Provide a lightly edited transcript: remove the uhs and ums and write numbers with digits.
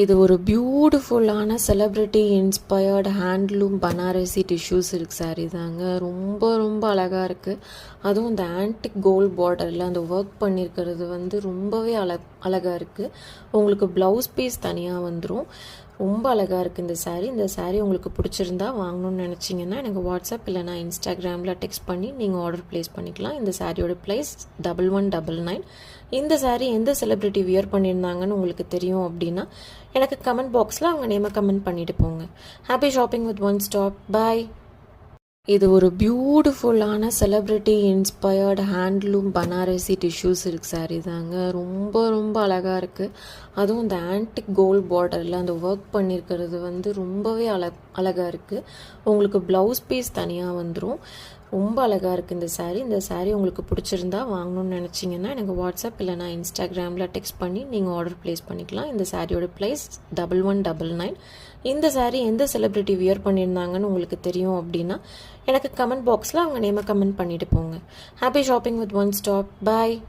இது ஒரு பியூட்டிஃபுல்லான celebrity inspired handloom Banarasi tissue silk saree தாங்க. ரொம்ப ரொம்ப அழகாக இருக்குது. அதுவும் இந்த ஆன்டிக் கோல்ட் பார்டரில் அந்த ஒர்க் பண்ணியிருக்கிறது வந்து ரொம்பவே அழகாக இருக்குது. உங்களுக்கு ப்ளவுஸ் பீஸ் தனியாக வந்துடும். ரொம்ப அழகாக இருக்குது இந்த saree. இந்த saree உங்களுக்கு பிடிச்சிருந்தா வாங்கணும்னு நினச்சிங்கன்னா எனக்கு வாட்ஸ்அப் இல்லைனா இன்ஸ்டாகிராமில் டெக்ஸ்ட் பண்ணி நீங்கள் ஆர்டர் ப்ளேஸ் பண்ணிக்கலாம். இந்த சாரியோட ப்ரைஸ் 1199. இந்த saree எந்த செலிப்ரிட்டி வியர் பண்ணியிருந்தாங்கன்னு உங்களுக்கு தெரியும் அப்படின்னா எனக்கு கமெண்ட் பாக்ஸில் அவங்க நேமை கமெண்ட் பண்ணிட்டு போங்க. Happy shopping with one stop. Bye. இது ஒரு பியூட்டிஃபுல்லான celebrity inspired handloom Banarasi tissue silk saree தாங்க. ரொம்ப ரொம்ப அழகாக இருக்குது. அதுவும் இந்த ஆன்டிக் கோல்ட் பார்டரில் அந்த ஒர்க் பண்ணியிருக்கிறது வந்து ரொம்பவே அழகாக இருக்குது. உங்களுக்கு ப்ளவுஸ் பீஸ் தனியாக வந்துடும். ரொம்ப அழகாக இருக்குது இந்த saree. இந்த saree உங்களுக்கு பிடிச்சிருந்தா வாங்கணும்னு நினச்சிங்கன்னா எனக்கு வாட்ஸ்அப் இல்லைனா இன்ஸ்டாகிராமில் டெக்ஸ்ட் பண்ணி நீங்கள் ஆர்டர் ப்ளேஸ் பண்ணிக்கலாம். இந்த சாரியோட ப்ரைஸ் 1199. இந்த saree எந்த செலிப்ரிட்டி வியர் பண்ணியிருந்தாங்கன்னு உங்களுக்கு தெரியும் அப்படின்னா எனக்கு கமெண்ட் பாக்ஸில் அவங்க நேமை கமெண்ட் பண்ணிட்டு போங்க. Happy shopping with one stop. Bye.